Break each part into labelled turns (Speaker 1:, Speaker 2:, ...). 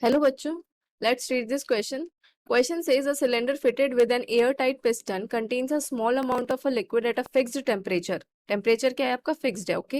Speaker 1: Hello bachcho, let's read this question. Question says a cylinder fitted with an airtight piston contains a small amount of a liquid at a fixed temperature. Temperature क्या है आपका fixed है okay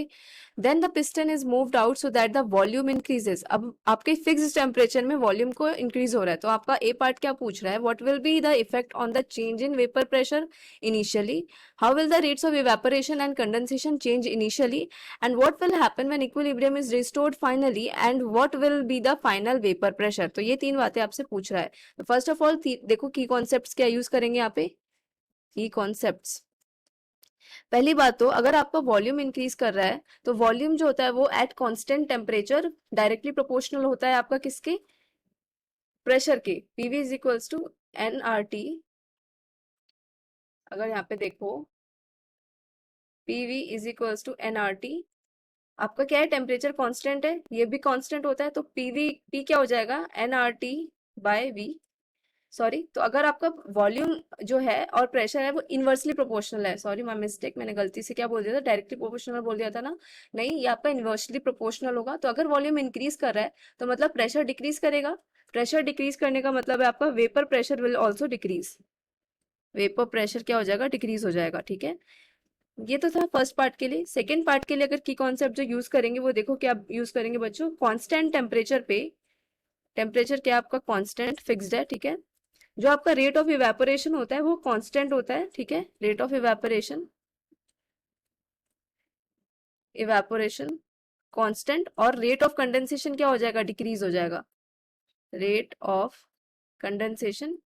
Speaker 1: then the piston is moved out so that the volume increases. अब आपके fixed temperature में volume को increase हो रहा है तो आपका ए पार्ट क्या पूछ रहा है what will be the effect on the change in vapour pressure initially, how will the rates of evaporation and condensation change initially and what will happen when equilibrium is restored finally and what will be the final vapor pressure. तो ये तीन बातें आपसे पूछ रहा है. तो first of all देखो की कॉन्सेप्ट्स क्या यूज करेंगे यहाँ पे. की कॉन्सेप्ट्स, पहली बात तो अगर आपका वॉल्यूम इंक्रीज कर रहा है तो वॉल्यूम जो होता है वो at constant temperature directly proportional होता है आपका किसके, प्रेशर के. PV is equals to n R T. अगर यहाँ पे देखो PV is equals to n R T, आपका क्या है टेम्परेचर कांस्टेंट है, ये भी कांस्टेंट होता है तो पीवी पी क्या हो जाएगा n R T by V. Sorry, तो अगर आपका वॉल्यूम जो है और प्रेशर है वो इनवर्सली प्रोपोर्शनल है, सॉरी माय मिस्टेक, मैंने गलती से क्या बोल दिया था, डायरेक्टली प्रोपोर्शनल बोल दिया था ना, नहीं ये आपका इनवर्सली प्रोपोर्शनल होगा. तो अगर वॉल्यूम इंक्रीज कर रहा है तो मतलब प्रेशर डिक्रीज करेगा. प्रेशर डिक्रीज करने का मतलब है आपका vapour pressure will also decrease. Vapour pressure क्या हो जाएगा, डिक्रीज हो जाएगा. ठीक है, ये तो था फर्स्ट पार्ट के लिए. सेकेंड पार्ट के लिए अगर की कॉन्सेप्ट जो यूज करेंगे वो देखो क्या यूज करेंगे बच्चों. कांस्टेंट टेम्परेचर पे, टेम्परेचर क्या आपका कांस्टेंट फिक्स्ड है. ठीक है, जो आपका रेट ऑफ इवेपोरेशन होता है वो कांस्टेंट होता है. ठीक है, rate of evaporation, evaporation constant, और रेट ऑफ कंडेंसेशन क्या हो जाएगा, डिक्रीज हो जाएगा. Rate of condensation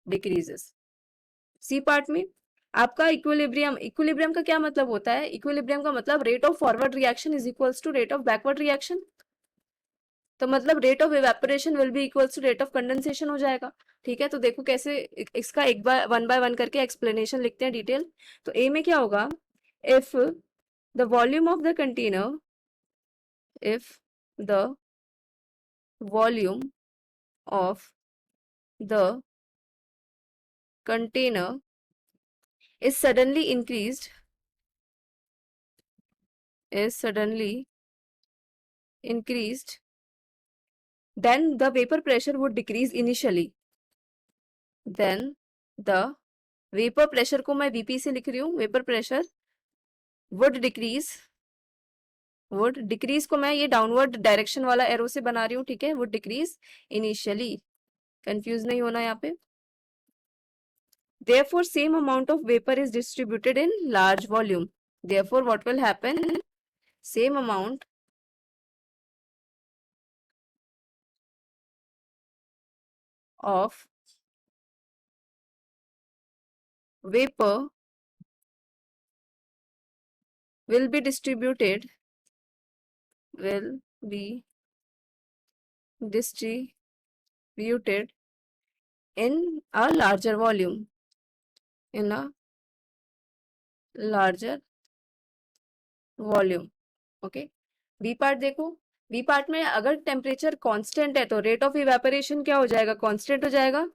Speaker 1: decreases. C part में आपका इक्विलिब्रियम, इक्विलिब्रियम का क्या मतलब होता है, इक्विलिब्रियम का मतलब rate of forward reaction is equals to rate of backward reaction. तो मतलब rate of evaporation will be equals to rate of condensation हो जाएगा. ठीक है, तो देखो कैसे इसका एक बाय वन करके एक्सप्लेनेशन लिखते हैं डिटेल. तो ए में क्या होगा, if the volume of the container, if the volume of the container is suddenly increased, then the vapor pressure would decrease initially. then the vapor pressure को मैं VP से लिख रही हूँ, vapor pressure would decrease को मैं ये downward direction वाला एरो से बना रही हूँ. ठीक है, would decrease initially, कंफ्यूज नहीं होना यहाँ पे. Therefore, same amount of vapor is distributed in large volume. Therefore, what will happen? Same amount of vapor will be distributed in a larger volume, in a larger volume. Okay, B part देखो. B part में अगर temperature constant है तो rate of evaporation क्या हो जाएगा, constant हो जाएगा.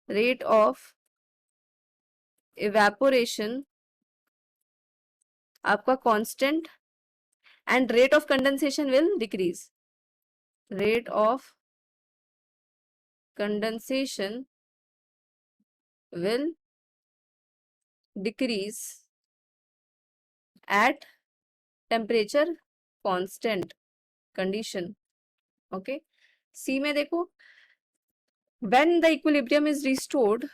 Speaker 1: रेट ऑफ इवेपोरेशन आपका constant and rate of condensation will decrease. Rate of condensation will decrease at temperature constant condition. Okay, C में देखो, when the equilibrium is restored,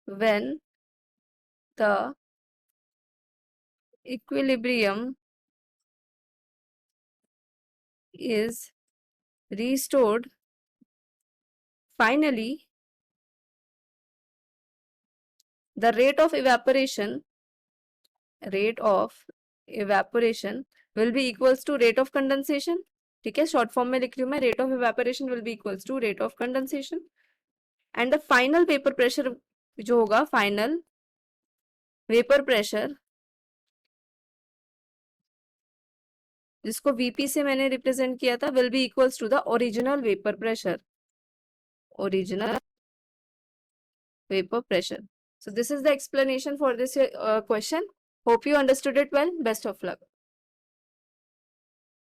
Speaker 1: when the equilibrium is restored finally, the rate of evaporation will be equals to rate of condensation. ठीक है, short form में लिख रही हूँ मैं, rate of evaporation will be equals to rate of condensation. And the final vapour pressure जो होगा, final vapour pressure जिसको वीपी से मैंने रिप्रेजेंट किया था, will be equals to the original vapour pressure. Original vapour pressure. So this is the explanation for this question. Hope you understood it well. Best of luck.